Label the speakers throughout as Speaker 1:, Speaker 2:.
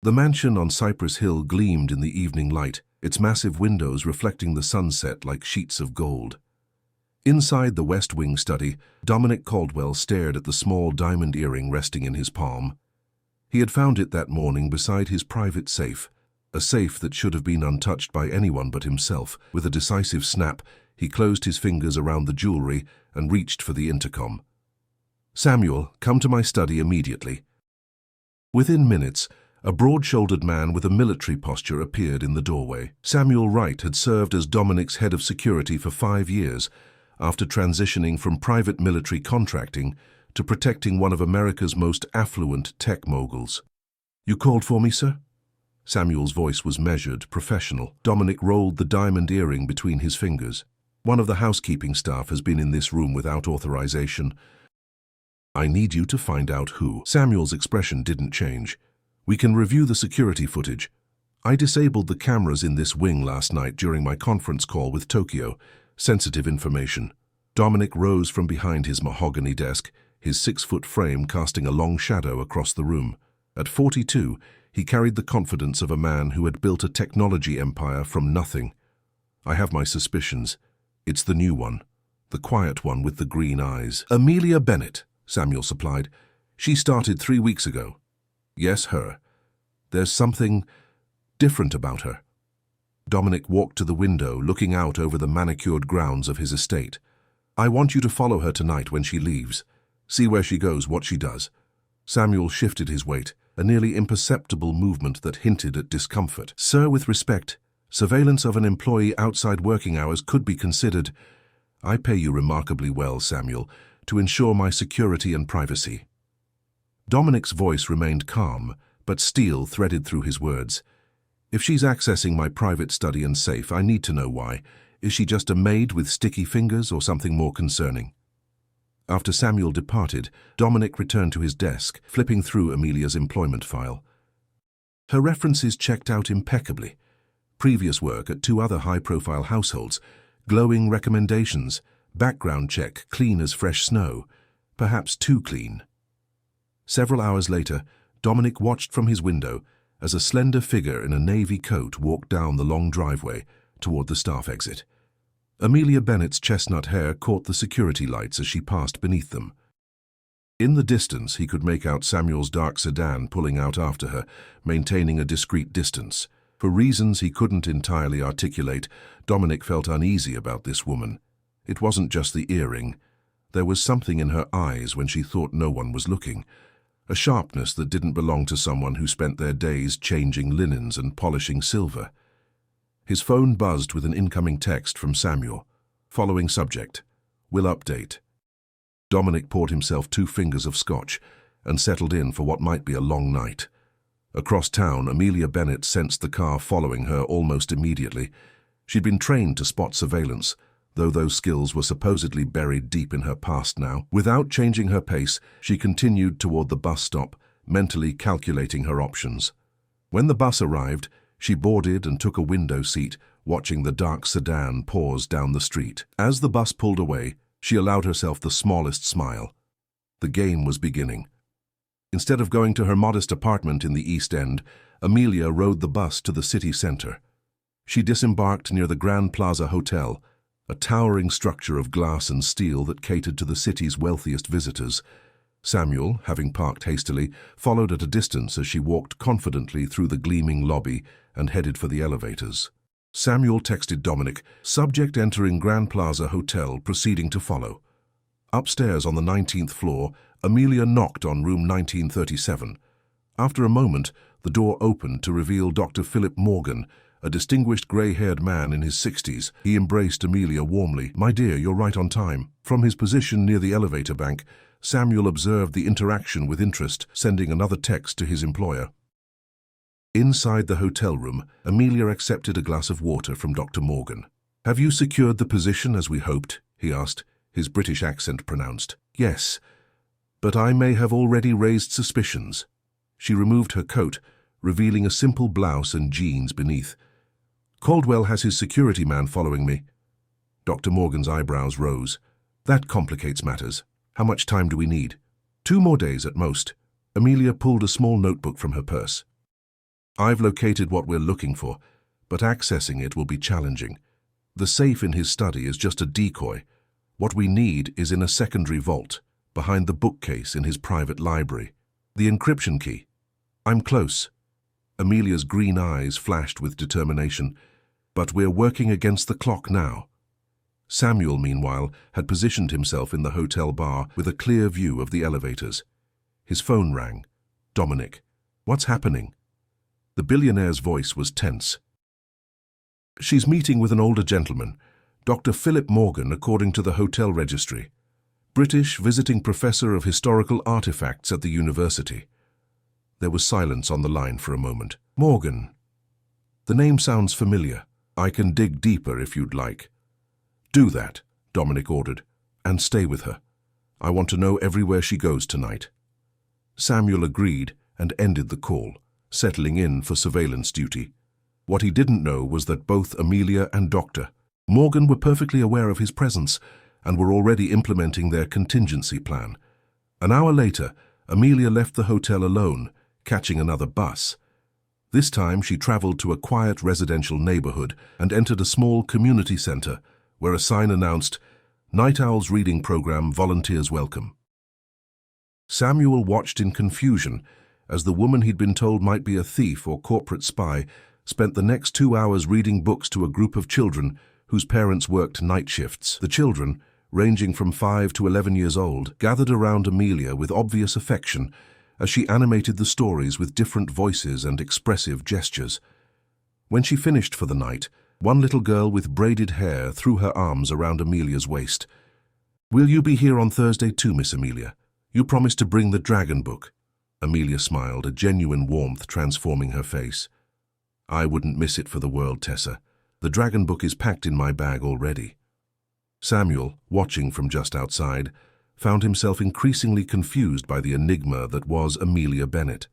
Speaker 1: The mansion on Cypress Hill gleamed in the evening light, its massive windows reflecting the sunset like sheets of gold. Inside the West Wing study, Dominic Caldwell stared at the small diamond earring resting in his palm. He had found it that morning beside his private safe, a safe that should have been untouched by anyone but himself. With a decisive snap, he closed his fingers around the jewelry and reached for the intercom. "Samuel, come to my study immediately." Within minutes, a broad-shouldered man with a military posture appeared in the doorway. Samuel Wright had served as Dominic's head of security for 5 years, after transitioning from private military contracting to protecting one of America's most affluent tech moguls. "You called for me, sir?" Samuel's voice was measured, professional. Dominic rolled the diamond earring between his fingers. "One of the housekeeping staff has been in this room without authorization. I need you to find out who." Samuel's expression didn't change. "We can review the security footage. I disabled the cameras in this wing last night during my conference call with Tokyo. Sensitive information." Dominic rose from behind his mahogany desk, his 6-foot frame casting a long shadow across the room. At 42, he carried the confidence of a man who had built a technology empire from nothing. "I have my suspicions. It's the new one, the quiet one with the green eyes." "Amelia Bennett," Samuel supplied. "She started 3 weeks ago." "Yes, her. There's something different about her." Dominic walked to the window, looking out over the manicured grounds of his estate. "I want you to follow her tonight when she leaves. See where she goes, what she does." Samuel shifted his weight, a nearly imperceptible movement that hinted at discomfort. "Sir, with respect, surveillance of an employee outside working hours could be considered. I pay you remarkably well, Samuel, to ensure my security and privacy." Dominic's voice remained calm, but steel threaded through his words. "If she's accessing my private study and safe, I need to know why. Is she just a maid with sticky fingers or something more concerning?" After Samuel departed, Dominic returned to his desk, flipping through Amelia's employment file. Her references checked out impeccably. Previous work at 2 other high-profile households, glowing recommendations, background check clean as fresh snow, perhaps too clean. Several hours later, Dominic watched from his window as a slender figure in a navy coat walked down the long driveway toward the staff exit. Amelia Bennett's chestnut hair caught the security lights as she passed beneath them. In the distance, he could make out Samuel's dark sedan pulling out after her, maintaining a discreet distance. For reasons he couldn't entirely articulate, Dominic felt uneasy about this woman. It wasn't just the earring. There was something in her eyes when she thought no one was looking, a sharpness that didn't belong to someone who spent their days changing linens and polishing silver. His phone buzzed with an incoming text from Samuel. Following subject: "Will update." Dominic poured himself 2 fingers of scotch and settled in for what might be a long night. Across town, Amelia Bennett sensed the car following her almost immediately. She'd been trained to spot surveillance, though those skills were supposedly buried deep in her past now. Without changing her pace, she continued toward the bus stop, mentally calculating her options. When the bus arrived, she boarded and took a window seat, watching the dark sedan pause down the street. As the bus pulled away, she allowed herself the smallest smile. The game was beginning. Instead of going to her modest apartment in the East End, Amelia rode the bus to the city center. She disembarked near the Grand Plaza Hotel, a towering structure of glass and steel that catered to the city's wealthiest visitors. Samuel, having parked hastily, followed at a distance as she walked confidently through the gleaming lobby and headed for the elevators. Samuel texted Dominic, "Subject entering Grand Plaza Hotel, proceeding to follow." Upstairs on the 19th floor, Amelia knocked on room 1937. After a moment, the door opened to reveal Dr. Philip Morgan, a distinguished grey-haired man in his 60s. He embraced Amelia warmly. "My dear, you're right on time." From his position near the elevator bank, Samuel observed the interaction with interest, sending another text to his employer. Inside the hotel room, Amelia accepted a glass of water from Dr. Morgan. "Have you secured the position as we hoped?" he asked, his British accent pronounced. "Yes, but I may have already raised suspicions." She removed her coat, revealing a simple blouse and jeans beneath. "Caldwell has his security man following me." Dr. Morgan's eyebrows rose. "That complicates matters. How much time do we need?" 2 more days at most." Amelia pulled a small notebook from her purse. I've located what we're looking for, but accessing it will be challenging. The safe in his study is just a decoy. What we need is in a secondary vault, behind the bookcase in his private library. The encryption key. I'm close. Amelia's green eyes flashed with determination. But we're working against the clock now. Samuel, meanwhile, had positioned himself in the hotel bar with a clear view of the elevators. His phone rang. Dominic. What's happening? The billionaire's voice was tense. She's meeting with an older gentleman, Dr. Philip Morgan, according to the hotel registry. British visiting professor of historical artifacts at the university. There was silence on the line for a moment. Morgan. The name sounds familiar. I can dig deeper if you'd like. Do that, Dominic ordered, and stay with her. I want to know everywhere she goes tonight. Samuel agreed and ended the call, settling in for surveillance duty. What he didn't know was that both Amelia and Dr. Morgan were perfectly aware of his presence and were already implementing their contingency plan. An hour later, Amelia left the hotel alone, catching another bus. This time she traveled to a quiet residential neighborhood and entered a small community center where a sign announced, "Night Owl's Reading Program, Volunteers Welcome." Samuel watched in confusion as the woman he'd been told might be a thief or corporate spy spent the next 2 hours reading books to a group of children whose parents worked night shifts. The children, ranging from 5 to 11 years old, gathered around Amelia with obvious affection as she animated the stories with different voices and expressive gestures. When she finished for the night, one little girl with braided hair threw her arms around Amelia's waist. "Will you be here on Thursday too, Miss Amelia? You promised to bring the dragon book." Amelia smiled, a genuine warmth transforming her face. "I wouldn't miss it for the world, Tessa. The dragon book is packed in my bag already." Samuel, watching from just outside, found himself increasingly confused by the enigma that was Amelia Bennett.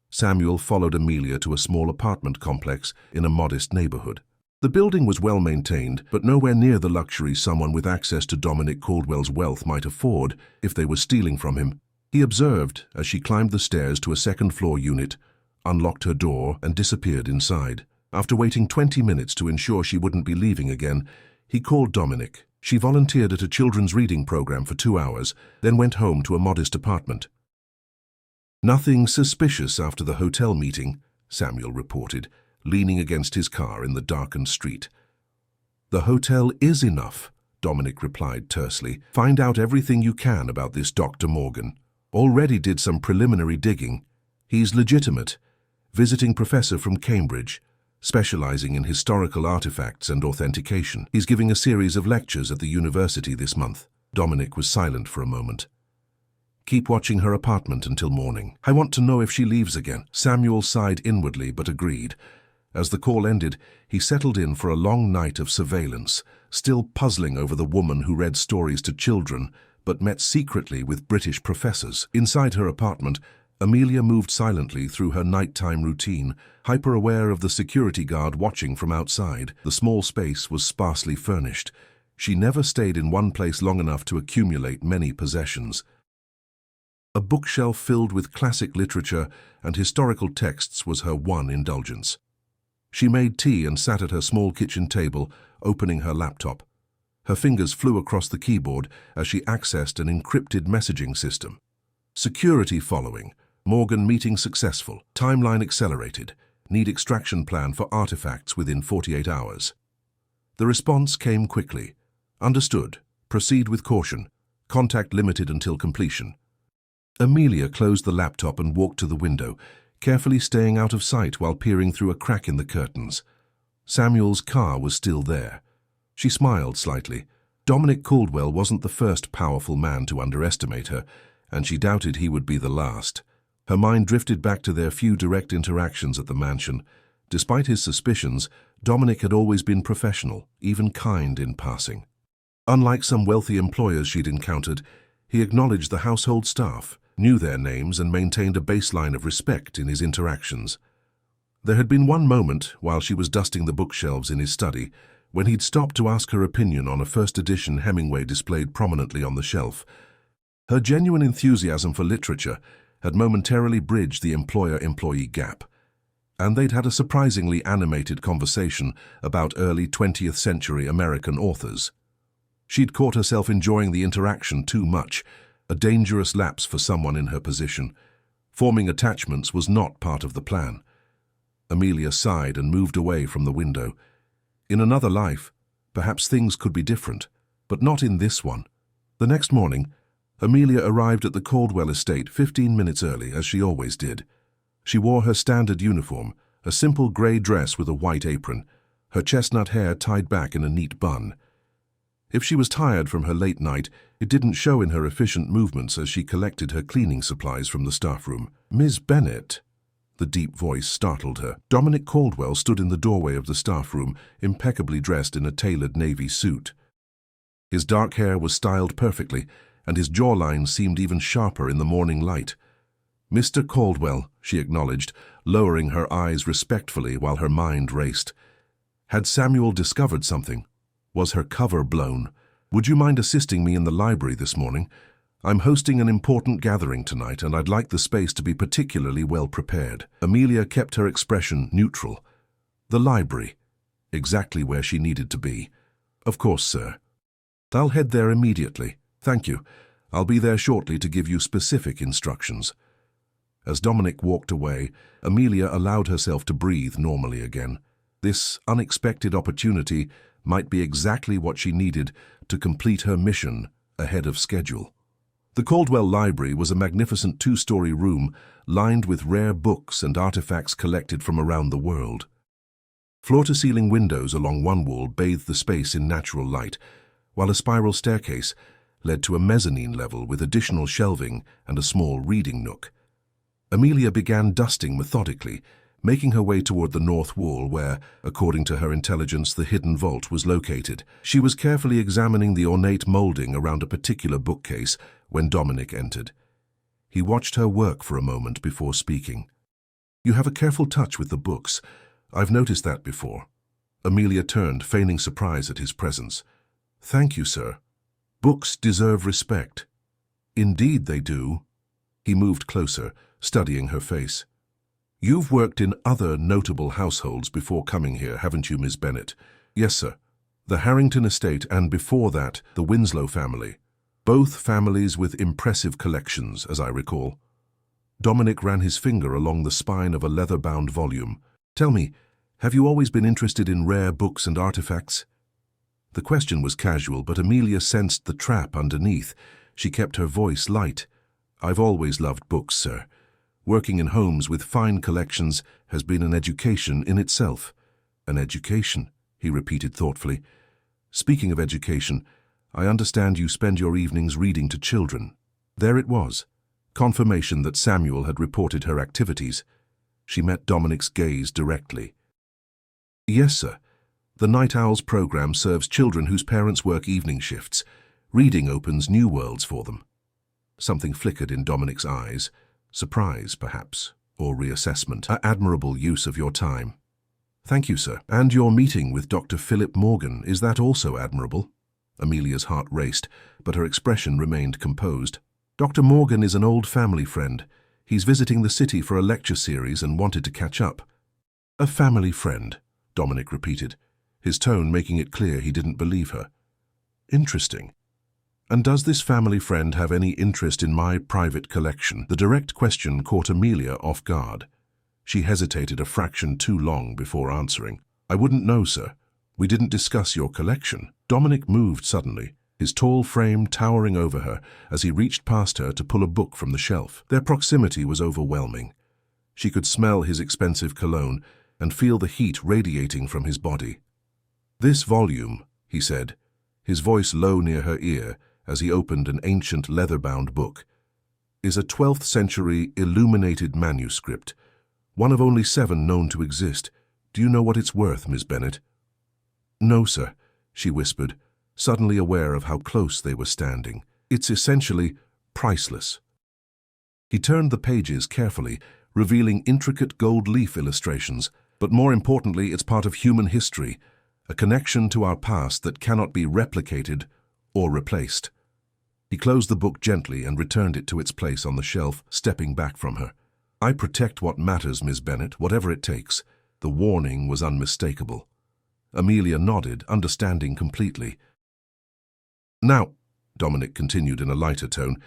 Speaker 1: Samuel followed Amelia to a small apartment complex in a modest neighborhood. The building was well maintained, but nowhere near the luxury someone with access to Dominic Caldwell's wealth might afford if they were stealing from him. He observed as she climbed the stairs to a second-floor unit, unlocked her door, and disappeared inside. After waiting 20 minutes to ensure she wouldn't be leaving again, he called Dominic. She volunteered at a children's reading program for 2 hours, then went home to a modest apartment. "Nothing suspicious after the hotel meeting," Samuel reported, leaning against his car in the darkened street. "The hotel is enough," Dominic replied tersely. "Find out everything you can about this Dr. Morgan. Already did some preliminary digging. He's legitimate, visiting professor from Cambridge, specializing in historical artifacts and authentication. He's giving a series of lectures at the university this month." Dominic was silent for a moment. "Keep watching her apartment until morning. I want to know if she leaves again." Samuel sighed inwardly but agreed. As the call ended, he settled in for a long night of surveillance, still puzzling over the woman who read stories to children but met secretly with British professors. Inside her apartment, Amelia moved silently through her nighttime routine, hyper-aware of the security guard watching from outside. The small space was sparsely furnished. She never stayed in one place long enough to accumulate many possessions. A bookshelf filled with classic literature and historical texts was her one indulgence. She made tea and sat at her small kitchen table, opening her laptop. Her fingers flew across the keyboard as she accessed an encrypted messaging system. Security following. Morgan meeting successful. Timeline accelerated. Need extraction plan for artifacts within 48 hours. The response came quickly. Understood. Proceed with caution. Contact limited until completion. Amelia closed the laptop and walked to the window, carefully staying out of sight while peering through a crack in the curtains. Samuel's car was still there. She smiled slightly. Dominic Caldwell wasn't the first powerful man to underestimate her, and she doubted he would be the last. Her mind drifted back to their few direct interactions at the mansion. Despite his suspicions, Dominic had always been professional, even kind in passing. Unlike some wealthy employers she'd encountered, he acknowledged the household staff, knew their names, and maintained a baseline of respect in his interactions. There had been one moment, while she was dusting the bookshelves in his study, when he'd stopped to ask her opinion on a first-edition Hemingway displayed prominently on the shelf. Her genuine enthusiasm for literature had momentarily bridged the employer-employee gap. and they'd had a surprisingly animated conversation about early 20th century American authors. She'd caught herself enjoying the interaction too much, a dangerous lapse for someone in her position. Forming attachments was not part of the plan. Amelia sighed and moved away from the window. In another life, perhaps things could be different, but not in this one. The next morning, Amelia arrived at the Caldwell estate 15 minutes early, as she always did. She wore her standard uniform, a simple grey dress with a white apron, her chestnut hair tied back in a neat bun. If she was tired from her late night, it didn't show in her efficient movements as she collected her cleaning supplies from the staff room. "Miss Bennet?" The deep voice startled her. Dominic Caldwell stood in the doorway of the staff room, impeccably dressed in a tailored navy suit. His dark hair was styled perfectly, and his jawline seemed even sharper in the morning light. "Mr. Caldwell," she acknowledged, lowering her eyes respectfully while her mind raced. Had Samuel discovered something? Was her cover blown? "Would you mind assisting me in the library this morning? I'm hosting an important gathering tonight, and I'd like the space to be particularly well prepared." Amelia kept her expression neutral. The library. Exactly where she needed to be. "Of course, sir. I'll head there immediately. Thank you. I'll be there shortly to give you specific instructions." As Dominic walked away, Amelia allowed herself to breathe normally again. This unexpected opportunity might be exactly what she needed to complete her mission ahead of schedule. The Caldwell Library was a magnificent two-story room lined with rare books and artifacts collected from around the world. Floor-to-ceiling windows along one wall bathed the space in natural light, while a spiral staircase led to a mezzanine level with additional shelving and a small reading nook. Amelia began dusting methodically, making her way toward the north wall where, according to her intelligence, the hidden vault was located. She was carefully examining the ornate molding around a particular bookcase when Dominic entered. He watched her work for a moment before speaking. "You have a careful touch with the books. I've noticed that before." Amelia turned, feigning surprise at his presence. "Thank you, sir. Books deserve respect." "Indeed they do." He moved closer, studying her face. "You've worked in other notable households before coming here, haven't you, Miss Bennet?" "Yes, sir. The Harrington estate and before that, the Winslow family. Both families with impressive collections, as I recall." Dominic ran his finger along the spine of a leather-bound volume. "Tell me, have you always been interested in rare books and artifacts?" The question was casual, but Amelia sensed the trap underneath. She kept her voice light. "I've always loved books, sir. Working in homes with fine collections has been an education in itself." "An education," he repeated thoughtfully. "Speaking of education, I understand you spend your evenings reading to children." There it was, confirmation that Samuel had reported her activities. She met Dominic's gaze directly. "Yes, sir. The Night Owls program serves children whose parents work evening shifts. Reading opens new worlds for them." Something flickered in Dominic's eyes. Surprise, perhaps, or reassessment. "An admirable use of your time." "Thank you, sir. And your meeting with Dr. Philip Morgan, is that also admirable?" Amelia's heart raced, but her expression remained composed. "Dr. Morgan is an old family friend. He's visiting the city for a lecture series and wanted to catch up." "A family friend," Dominic repeated, his tone making it clear he didn't believe her. "Interesting. And does this family friend have any interest in my private collection?" The direct question caught Amelia off guard. She hesitated a fraction too long before answering. "I wouldn't know, sir. We didn't discuss your collection." Dominic moved suddenly, his tall frame towering over her as he reached past her to pull a book from the shelf. Their proximity was overwhelming. She could smell his expensive cologne and feel the heat radiating from his body. "This volume," he said, his voice low near her ear, as he opened an ancient leather-bound book, "is a 12th century illuminated manuscript, one of only 7 known to exist. Do you know what it's worth, Miss Bennet?" "No, sir," she whispered, suddenly aware of how close they were standing. "It's essentially priceless." He turned the pages carefully, revealing intricate gold leaf illustrations, but more importantly, it's part of human history, a connection to our past that cannot be replicated or replaced. He closed the book gently and returned it to its place on the shelf, stepping back from her. "I protect what matters, Miss Bennet, whatever it takes." The warning was unmistakable. Amelia nodded, understanding completely. "Now," Dominic continued in a lighter tone,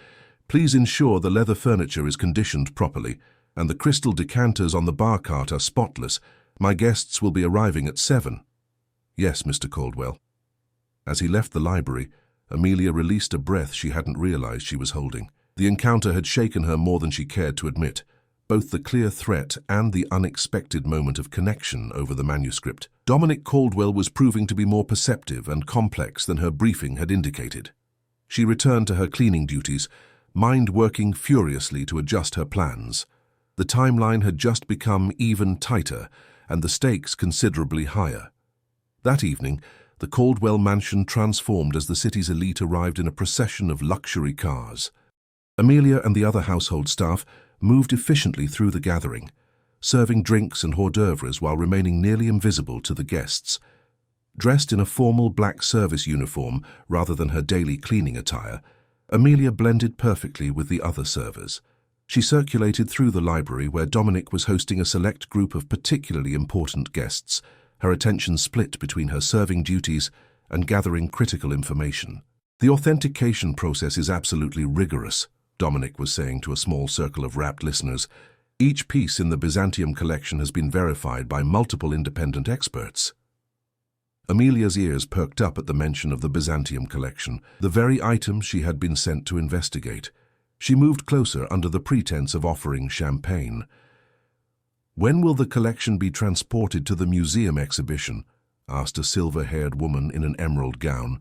Speaker 1: "please ensure the leather furniture is conditioned properly, and the crystal decanters on the bar cart are spotless. My guests will be arriving at 7. "Yes, Mr. Caldwell." As he left the library, Amelia released a breath she hadn't realized she was holding. The encounter had shaken her more than she cared to admit, both the clear threat and the unexpected moment of connection over the manuscript. Dominic Caldwell was proving to be more perceptive and complex than her briefing had indicated. She returned to her cleaning duties, mind working furiously to adjust her plans. The timeline had just become even tighter, and the stakes considerably higher. That evening, the Caldwell mansion transformed as the city's elite arrived in a procession of luxury cars. Amelia and the other household staff moved efficiently through the gathering, serving drinks and hors d'oeuvres while remaining nearly invisible to the guests. Dressed in a formal black service uniform rather than her daily cleaning attire, Amelia blended perfectly with the other servers. She circulated through the library where Dominic was hosting a select group of particularly important guests, her attention split between her serving duties and gathering critical information. "The authentication process is absolutely rigorous," Dominic was saying to a small circle of rapt listeners. "Each piece in the Byzantium collection has been verified by multiple independent experts." Amelia's ears perked up at the mention of the Byzantium collection, the very item she had been sent to investigate. She moved closer under the pretense of offering champagne. "When will the collection be transported to the museum exhibition?" asked a silver-haired woman in an emerald gown.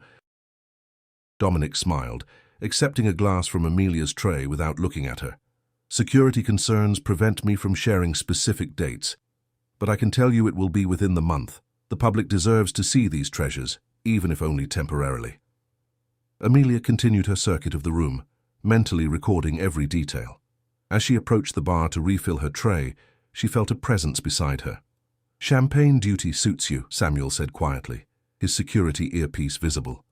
Speaker 1: Dominic smiled, accepting a glass from Amelia's tray without looking at her. "Security concerns prevent me from sharing specific dates, but I can tell you it will be within the month. The public deserves to see these treasures, even if only temporarily." Amelia continued her circuit of the room, mentally recording every detail. As she approached the bar to refill her tray, she felt a presence beside her. "Champagne duty suits you," Samuel said quietly, his security earpiece visible.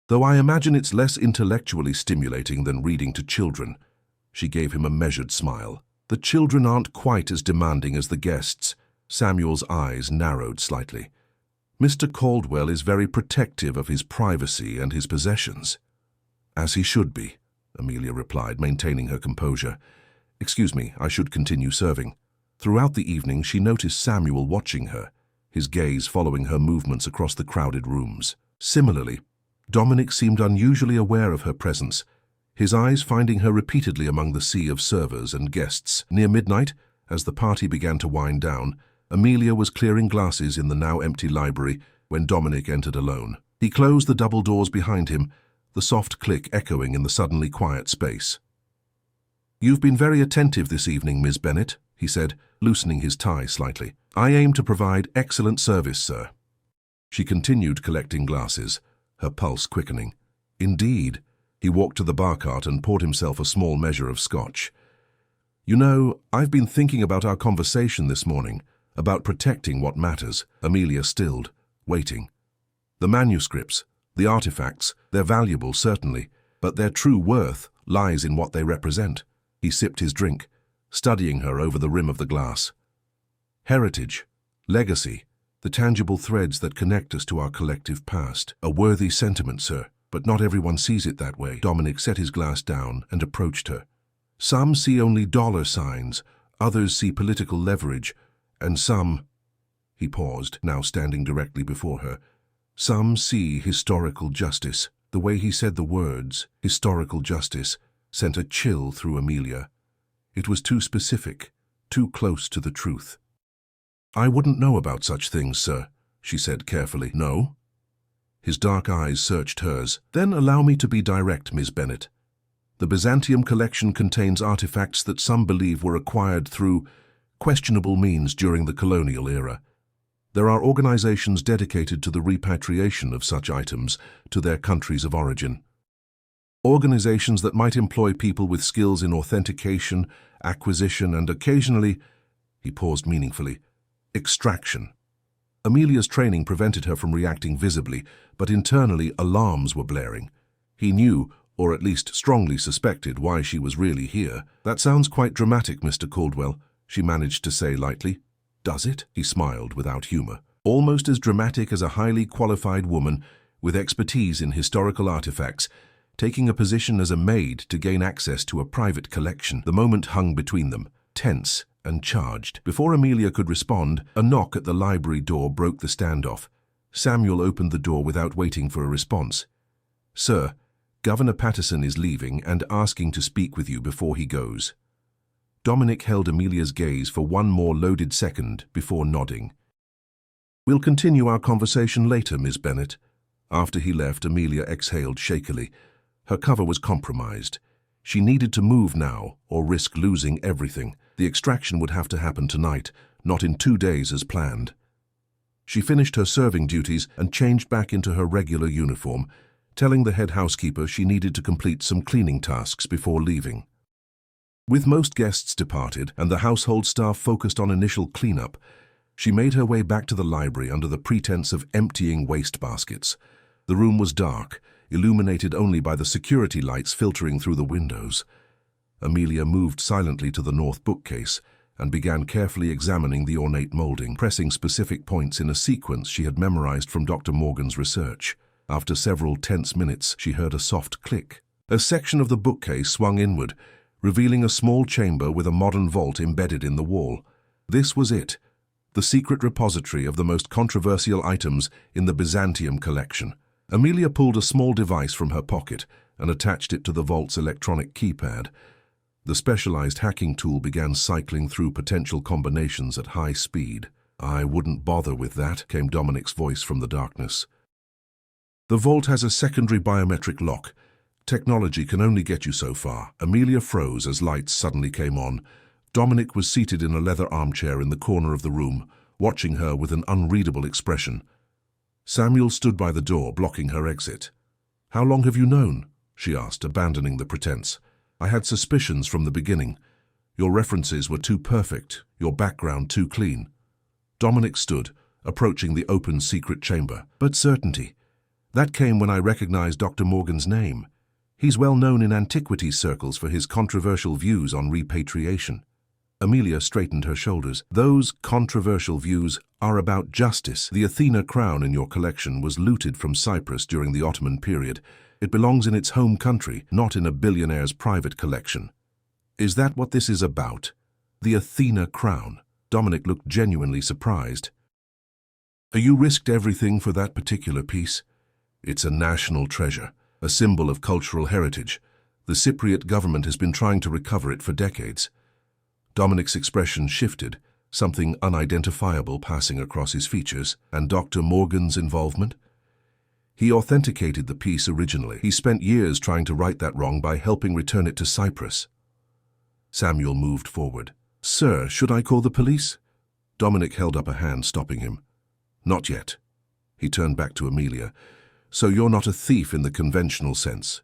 Speaker 1: "Though I imagine it's less intellectually stimulating than reading to children." She gave him a measured smile. "The children aren't quite as demanding as the guests." Samuel's eyes narrowed slightly. "Mr. Caldwell is very protective of his privacy and his possessions." "As he should be," Amelia replied, maintaining her composure. "Excuse me, I should continue serving." Throughout the evening, she noticed Samuel watching her, his gaze following her movements across the crowded rooms. Similarly, Dominic seemed unusually aware of her presence, his eyes finding her repeatedly among the sea of servers and guests. Near midnight, as the party began to wind down, Amelia was clearing glasses in the now empty library when Dominic entered alone. He closed the double doors behind him, the soft click echoing in the suddenly quiet space. "You've been very attentive this evening, Miss Bennet," he said, loosening his tie slightly. "I aim to provide excellent service, sir." She continued collecting glasses, her pulse quickening. "Indeed." He walked to the bar cart and poured himself a small measure of scotch. "You know, I've been thinking about our conversation this morning, about protecting what matters." Amelia stilled, waiting. "The manuscripts, the artifacts, they're valuable, certainly, but their true worth lies in what they represent." He sipped his drink, studying her over the rim of the glass. "Heritage, legacy, the tangible threads that connect us to our collective past. A worthy sentiment, sir, but not everyone sees it that way." Dominic set his glass down and approached her. "Some see only dollar signs, others see political leverage, and some—" He paused, now standing directly before her. "Some see historical justice." The way he said the words, historical justice, sent a chill through Amelia. It was too specific, too close to the truth. "I wouldn't know about such things, sir," she said carefully. "No?" His dark eyes searched hers. "Then allow me to be direct, Miss Bennet. The Byzantium collection contains artifacts that some believe were acquired through questionable means during the colonial era. There are organizations dedicated to the repatriation of such items to their countries of origin. Organizations that might employ people with skills in authentication, acquisition, and occasionally," he paused meaningfully, "extraction." Amelia's training prevented her from reacting visibly, but internally alarms were blaring. He knew or at least strongly suspected why she was really here. "That sounds quite dramatic, Mr. Caldwell," she managed to say lightly. "Does it?" He smiled without humor. "Almost as dramatic as a highly qualified woman with expertise in historical artifacts taking a position as a maid to gain access to a private collection." The moment hung between them, tense and charged. Before Amelia could respond, a knock at the library door broke the standoff. Samuel opened the door without waiting for a response. "Sir, Governor Patterson is leaving and asking to speak with you before he goes." Dominic held Amelia's gaze for one more loaded second before nodding. "We'll continue our conversation later, Miss Bennet." After he left, Amelia exhaled shakily. Her cover was compromised. She needed to move now or risk losing everything. The extraction would have to happen tonight, not in 2 days as planned. She finished her serving duties and changed back into her regular uniform, telling the head housekeeper she needed to complete some cleaning tasks before leaving. With most guests departed and the household staff focused on initial cleanup, she made her way back to the library under the pretense of emptying wastebaskets. The room was dark, illuminated only by the security lights filtering through the windows. Amelia moved silently to the north bookcase and began carefully examining the ornate molding, pressing specific points in a sequence she had memorized from Dr. Morgan's research. After several tense minutes, she heard a soft click. A section of the bookcase swung inward, revealing a small chamber with a modern vault embedded in the wall. This was it, the secret repository of the most controversial items in the Byzantium collection. Amelia pulled a small device from her pocket and attached it to the vault's electronic keypad. The specialized hacking tool began cycling through potential combinations at high speed. "I wouldn't bother with that," came Dominic's voice from the darkness. "The vault has a secondary biometric lock. Technology can only get you so far." Amelia froze as lights suddenly came on. Dominic was seated in a leather armchair in the corner of the room, watching her with an unreadable expression. Samuel stood by the door, blocking her exit. "How long have you known?" she asked, abandoning the pretense. "I had suspicions from the beginning. Your references were too perfect, your background too clean." Dominic stood, approaching the open secret chamber. "But certainty. That came when I recognized Dr. Morgan's name. He's well known in antiquities circles for his controversial views on repatriation." Amelia straightened her shoulders. "Those controversial views are about justice. The Athena crown in your collection was looted from Cyprus during the Ottoman period. It belongs in its home country, not in a billionaire's private collection. Is that what this is about? The Athena crown?" Dominic looked genuinely surprised. "You risked everything for that particular piece? It's a national treasure, a symbol of cultural heritage. The Cypriot government has been trying to recover it for decades." Dominic's expression shifted, something unidentifiable passing across his features. "And Dr. Morgan's involvement?" "He authenticated the piece originally. He spent years trying to right that wrong by helping return it to Cyprus." Samuel moved forward. "Sir, should I call the police?" Dominic held up a hand, stopping him. "Not yet." He turned back to Amelia. "So you're not a thief in the conventional sense.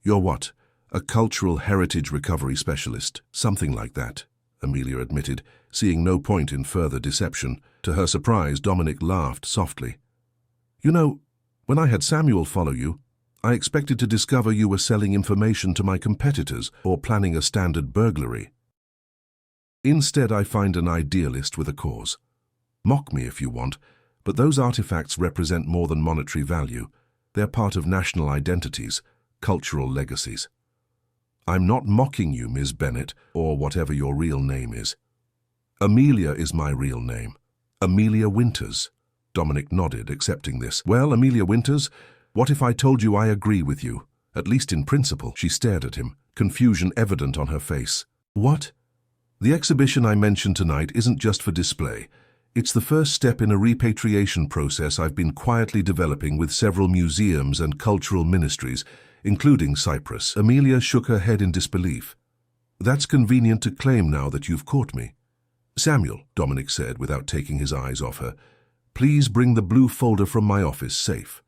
Speaker 1: You're what? A cultural heritage recovery specialist, something like that," Amelia admitted, seeing no point in further deception. To her surprise, Dominic laughed softly. "You know, when I had Samuel follow you, I expected to discover you were selling information to my competitors or planning a standard burglary. Instead, I find an idealist with a cause. Mock me if you want, but those artifacts represent more than monetary value. They're part of national identities, cultural legacies." "I'm not mocking you, Ms. Bennet, or whatever your real name is." "Amelia is my real name. Amelia Winters." Dominic nodded, accepting this. "Well, Amelia Winters, what if I told you I agree with you, at least in principle?" She stared at him, confusion evident on her face. "What?" "The exhibition I mentioned tonight isn't just for display. It's the first step in a repatriation process I've been quietly developing with several museums and cultural ministries, including Cyprus." Amelia shook her head in disbelief. "That's convenient to claim now that you've caught me." "Samuel," Dominic said without taking his eyes off her, "please bring the blue folder from my office safe."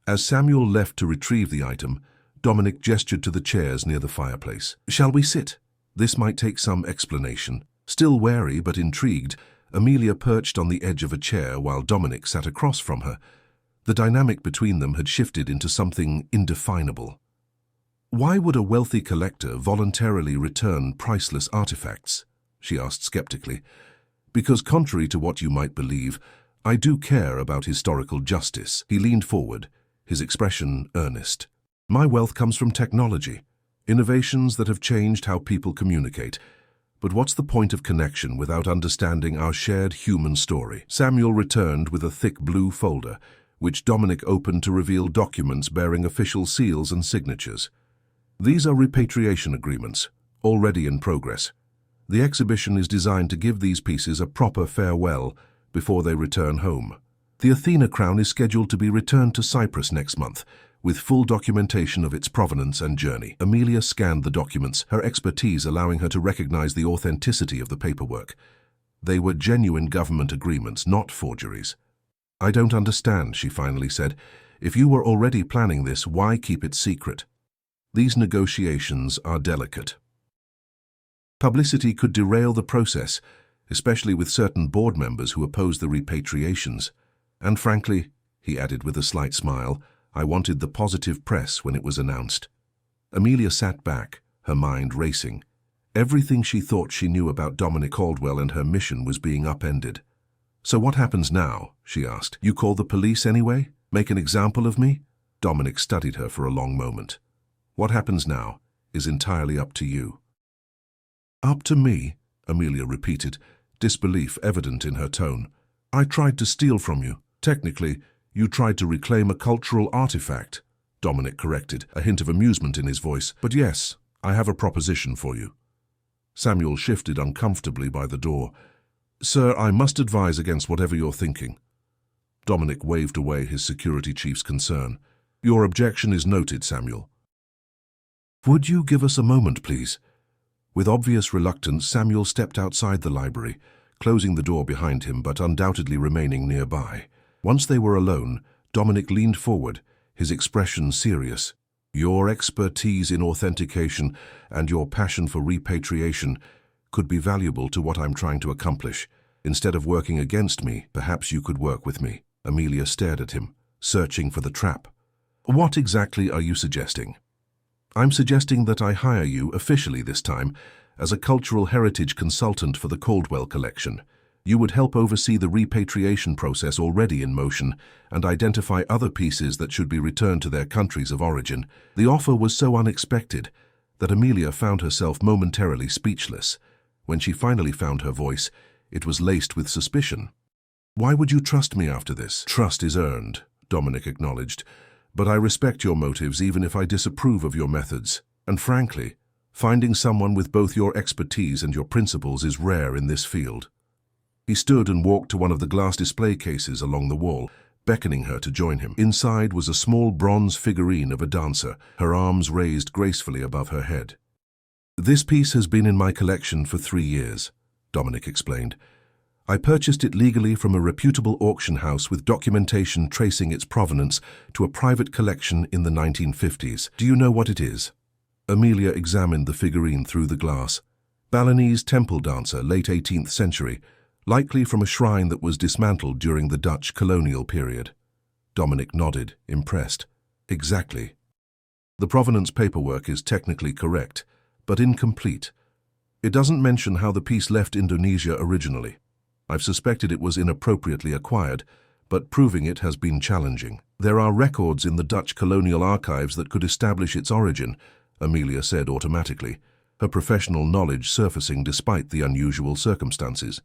Speaker 1: As Samuel left to retrieve the item, Dominic gestured to the chairs near the fireplace. "Shall we sit? This might take some explanation." Still wary but intrigued, Amelia perched on the edge of a chair while Dominic sat across from her. The dynamic between them had shifted into something indefinable. Why would a wealthy collector voluntarily return priceless artifacts? She asked skeptically. Because contrary to what you might believe, I do care about historical justice. He leaned forward, his expression earnest. My wealth comes from technology, innovations that have changed how people communicate. But what's the point of connection without understanding our shared human story? Samuel returned with a thick blue folder, which Dominic opened to reveal documents bearing official seals and signatures. These are repatriation agreements, already in progress. The exhibition is designed to give these pieces a proper farewell before they return home. The Athena crown is scheduled to be returned to Cyprus next month, with full documentation of its provenance and journey. Amelia scanned the documents, her expertise allowing her to recognize the authenticity of the paperwork. They were genuine government agreements, not forgeries. I don't understand, she finally said. If you were already planning this, why keep it secret? These negotiations are delicate. Publicity could derail the process, especially with certain board members who oppose the repatriations. And frankly, he added with a slight smile, I wanted the positive press when it was announced. Amelia sat back, her mind racing. Everything she thought she knew about Dominic Caldwell and her mission was being upended. So what happens now? She asked. You call the police anyway? Make an example of me? Dominic studied her for a long moment. What happens now is entirely up to you. Up to me? Amelia repeated, disbelief evident in her tone. I tried to steal from you. Technically, you tried to reclaim a cultural artifact, Dominic corrected, a hint of amusement in his voice. But yes, I have a proposition for you. Samuel shifted uncomfortably by the door. Sir, I must advise against whatever you're thinking. Dominic waved away his security chief's concern. Your objection is noted, Samuel. Would you give us a moment, please? With obvious reluctance, Samuel stepped outside the library, closing the door behind him but undoubtedly remaining nearby. Once they were alone, Dominic leaned forward, his expression serious. Your expertise in authentication and your passion for repatriation could be valuable to what I'm trying to accomplish. Instead of working against me, perhaps you could work with me. Amelia stared at him, searching for the trap. What exactly are you suggesting? I'm suggesting that I hire you, officially this time, as a cultural heritage consultant for the Caldwell collection. You would help oversee the repatriation process already in motion and identify other pieces that should be returned to their countries of origin. The offer was so unexpected that Amelia found herself momentarily speechless. When she finally found her voice, it was laced with suspicion. Why would you trust me after this? Trust is earned, Dominic acknowledged, but I respect your motives even if I disapprove of your methods. And frankly, finding someone with both your expertise and your principles is rare in this field. He stood and walked to one of the glass display cases along the wall, beckoning her to join him. Inside was a small bronze figurine of a dancer, her arms raised gracefully above her head. This piece has been in my collection for 3 years, Dominic explained. I purchased it legally from a reputable auction house with documentation tracing its provenance to a private collection in the 1950s. Do you know what it is? Amelia examined the figurine through the glass. Balinese temple dancer, late 18th century, likely from a shrine that was dismantled during the Dutch colonial period. Dominic nodded, impressed. Exactly. The provenance paperwork is technically correct, but incomplete. It doesn't mention how the piece left Indonesia originally. I've suspected it was inappropriately acquired, but proving it has been challenging. There are records in the Dutch colonial archives that could establish its origin, Amelia said automatically, her professional knowledge surfacing despite the unusual circumstances.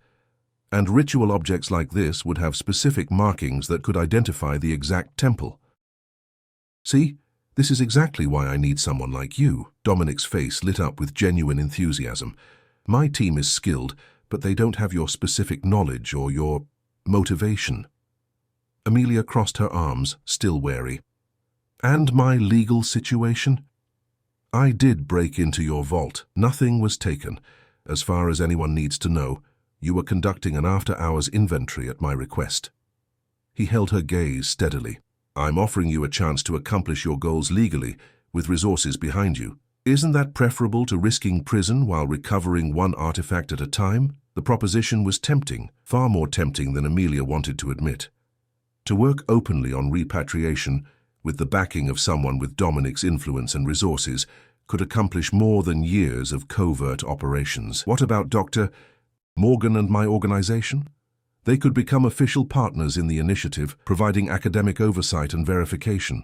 Speaker 1: And ritual objects like this would have specific markings that could identify the exact temple. See, this is exactly why I need someone like you. Dominic's face lit up with genuine enthusiasm. My team is skilled, but they don't have your specific knowledge or your motivation. Amelia crossed her arms, still wary. And my legal situation? I did break into your vault. Nothing was taken. As far as anyone needs to know, you were conducting an after-hours inventory at my request. He held her gaze steadily. I'm offering you a chance to accomplish your goals legally, with resources behind you. Isn't that preferable to risking prison while recovering one artifact at a time? The proposition was tempting, far more tempting than Amelia wanted to admit. To work openly on repatriation with the backing of someone with Dominic's influence and resources, could accomplish more than years of covert operations. What about Dr. Morgan and my organization? They could become official partners in the initiative, providing academic oversight and verification.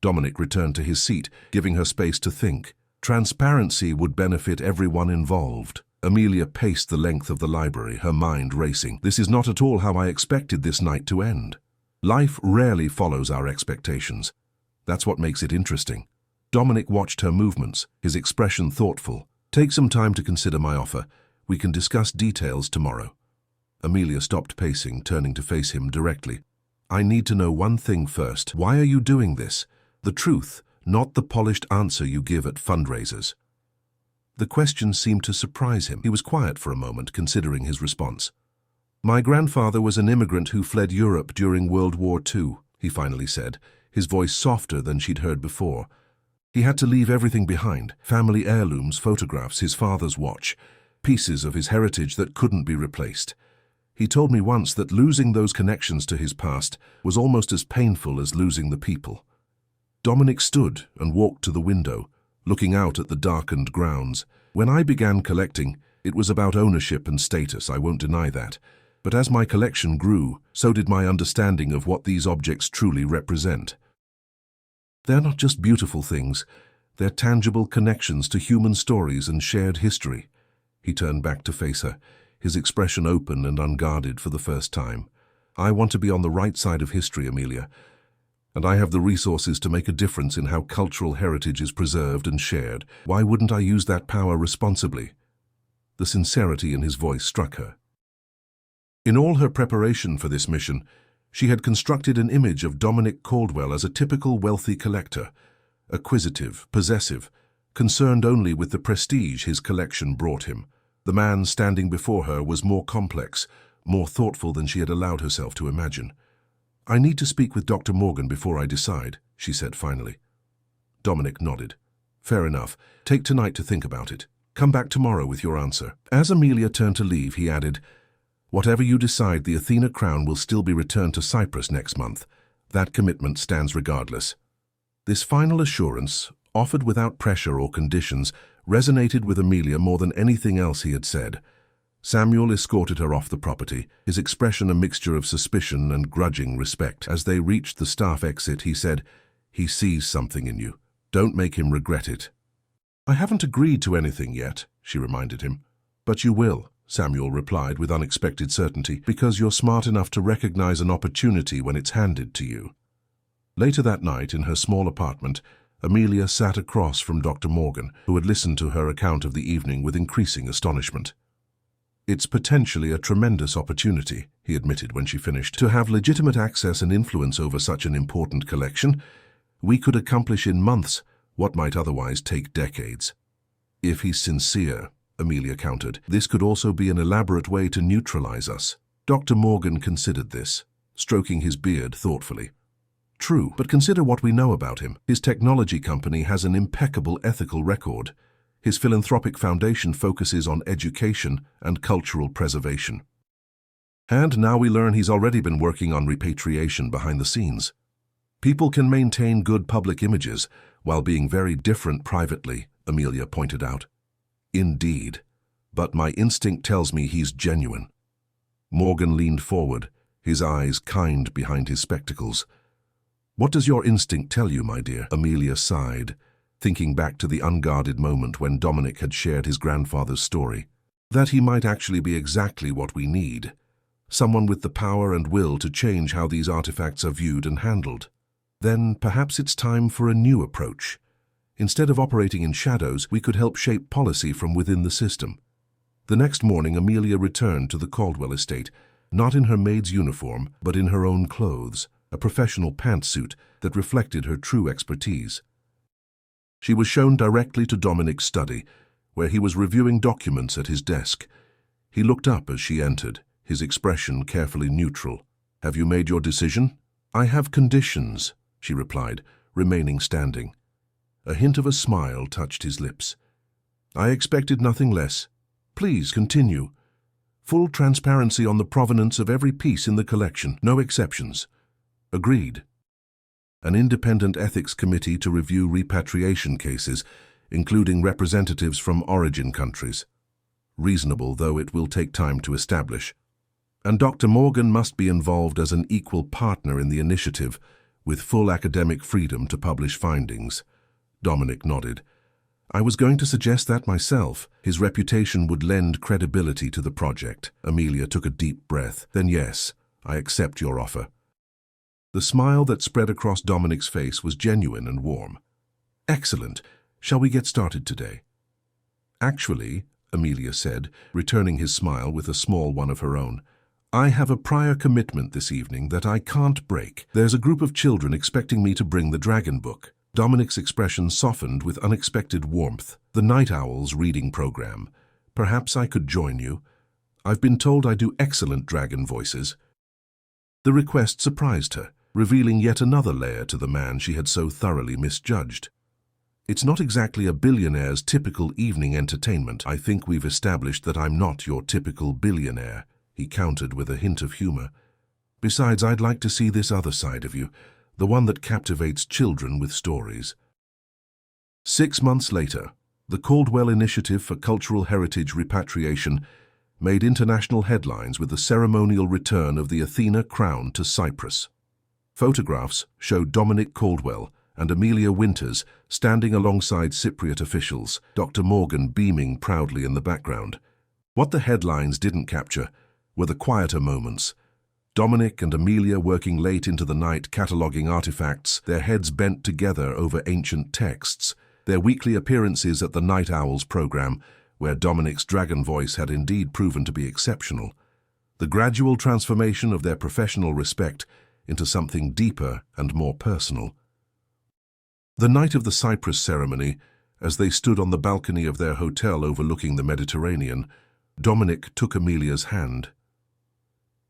Speaker 1: Dominic returned to his seat, giving her space to think. Transparency would benefit everyone involved. Amelia paced the length of the library, her mind racing. This is not at all how I expected this night to end. Life rarely follows our expectations. That's what makes it interesting. Dominic watched her movements, his expression thoughtful. Take some time to consider my offer. We can discuss details tomorrow. Amelia stopped pacing, turning to face him directly. I need to know one thing first. Why are you doing this? The truth, not the polished answer you give at fundraisers. The question seemed to surprise him. He was quiet for a moment, considering his response. My grandfather was an immigrant who fled Europe during World War II, he finally said, his voice softer than she'd heard before. He had to leave everything behind, family heirlooms, photographs, his father's watch, pieces of his heritage that couldn't be replaced. He told me once that losing those connections to his past was almost as painful as losing the people. Dominic stood and walked to the window, looking out at the darkened grounds. When I began collecting, it was about ownership and status, I won't deny that. But as my collection grew, so did my understanding of what these objects truly represent. They're not just beautiful things, they're tangible connections to human stories and shared history. He turned back to face her, his expression open and unguarded for the first time. I want to be on the right side of history, Amelia, and I have the resources to make a difference in how cultural heritage is preserved and shared. Why wouldn't I use that power responsibly? The sincerity in his voice struck her. In all her preparation for this mission, she had constructed an image of Dominic Caldwell as a typical wealthy collector, acquisitive, possessive, concerned only with the prestige his collection brought him. The man standing before her was more complex, more thoughtful than she had allowed herself to imagine. I need to speak with Dr. Morgan before I decide, she said finally. Dominic nodded. Fair enough. Take tonight to think about it. Come back tomorrow with your answer. As Amelia turned to leave, he added, whatever you decide, the Athena crown will still be returned to Cyprus next month. That commitment stands regardless. This final assurance, offered without pressure or conditions, resonated with Amelia more than anything else he had said. Samuel escorted her off the property, his expression a mixture of suspicion and grudging respect. As they reached the staff exit, he said, he sees something in you. Don't make him regret it. I haven't agreed to anything yet, she reminded him. But you will, Samuel replied with unexpected certainty, because you're smart enough to recognize an opportunity when it's handed to you. Later that night, in her small apartment, Amelia sat across from Dr. Morgan, who had listened to her account of the evening with increasing astonishment. It's potentially a tremendous opportunity, he admitted when she finished. To have legitimate access and influence over such an important collection, we could accomplish in months what might otherwise take decades. If he's sincere, Amelia countered, this could also be an elaborate way to neutralize us. Dr. Morgan considered this, stroking his beard thoughtfully. True, but consider what we know about him. His technology company has an impeccable ethical record. His philanthropic foundation focuses on education and cultural preservation. And now we learn he's already been working on repatriation behind the scenes. People can maintain good public images while being very different privately, Amelia pointed out. Indeed, but my instinct tells me he's genuine. Morgan leaned forward, his eyes kind behind his spectacles. What does your instinct tell you, my dear? Amelia sighed, thinking back to the unguarded moment when Dominic had shared his grandfather's story. That he might actually be exactly what we need. Someone with the power and will to change how these artifacts are viewed and handled. Then perhaps it's time for a new approach. Instead of operating in shadows, we could help shape policy from within the system. The next morning, Amelia returned to the Caldwell estate, not in her maid's uniform, but in her own clothes, a professional pantsuit that reflected her true expertise. She was shown directly to Dominic's study, where he was reviewing documents at his desk. He looked up as she entered, his expression carefully neutral. Have you made your decision? I have conditions, she replied, remaining standing. A hint of a smile touched his lips. I expected nothing less. Please continue. Full transparency on the provenance of every piece in the collection, no exceptions. Agreed. an independent ethics committee to review repatriation cases, including representatives from origin countries. Reasonable, though it will take time to establish. And Dr. Morgan must be involved as an equal partner in the initiative, with full academic freedom to publish findings. Dominic nodded. I was going to suggest that myself. His reputation would lend credibility to the project. Amelia took a deep breath. Then yes, I accept your offer. The smile that spread across Dominic's face was genuine and warm. Excellent. Shall we get started today? Actually, Amelia said, returning his smile with a small one of her own, I have a prior commitment this evening that I can't break. There's a group of children expecting me to bring the dragon book. Dominic's expression softened with unexpected warmth. The Night Owl's reading program. Perhaps I could join you. I've been told I do excellent dragon voices. The request surprised her, revealing yet another layer to the man she had so thoroughly misjudged. It's not exactly a billionaire's typical evening entertainment. I think we've established that I'm not your typical billionaire, he countered with a hint of humor. Besides, I'd like to see this other side of you, the one that captivates children with stories. 6 months later, the Caldwell Initiative for Cultural Heritage Repatriation made international headlines with the ceremonial return of the Athena crown to Cyprus. Photographs showed Dominic Caldwell and Amelia Winters standing alongside Cypriot officials, Dr. Morgan beaming proudly in the background. What the headlines didn't capture were the quieter moments. Dominic and Amelia working late into the night cataloguing artifacts, their heads bent together over ancient texts, their weekly appearances at the Night Owl's program, where Dominic's dragon voice had indeed proven to be exceptional, the gradual transformation of their professional respect into something deeper and more personal. The night of the Cyprus ceremony, as they stood on the balcony of their hotel overlooking the Mediterranean, Dominic took Amelia's hand.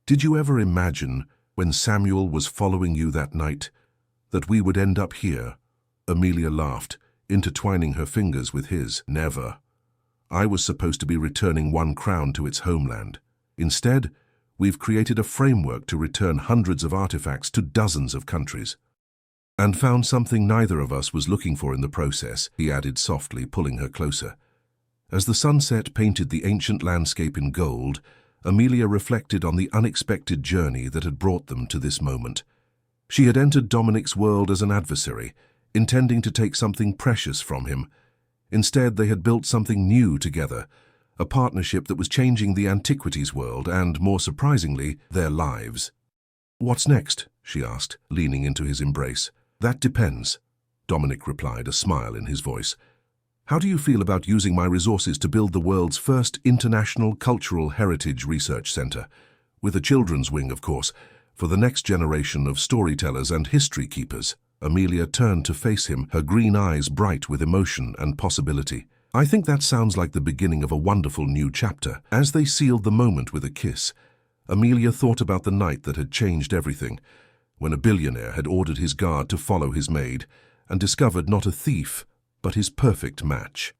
Speaker 1: Did you ever imagine, when Samuel was following you that night, that we would end up here? Amelia laughed, intertwining her fingers with his. Never. I was supposed to be returning one crown to its homeland. Instead, we've created a framework to return hundreds of artifacts to dozens of countries. And found something neither of us was looking for in the process, he added softly, pulling her closer. As the sunset painted the ancient landscape in gold, Amelia reflected on the unexpected journey that had brought them to this moment. She had entered Dominic's world as an adversary, intending to take something precious from him. Instead, they had built something new together, a partnership that was changing the antiquities world and, more surprisingly, their lives. What's next? She asked, leaning into his embrace. That depends, Dominic replied, a smile in his voice. How do you feel about using my resources to build the world's first international cultural heritage research center, with a children's wing, of course, for the next generation of storytellers and history keepers? Amelia turned to face him, her green eyes bright with emotion and possibility. I think that sounds like the beginning of a wonderful new chapter. As they sealed the moment with a kiss, Amelia thought about the night that had changed everything, when a billionaire had ordered his guard to follow his maid and discovered not a thief, but his perfect match.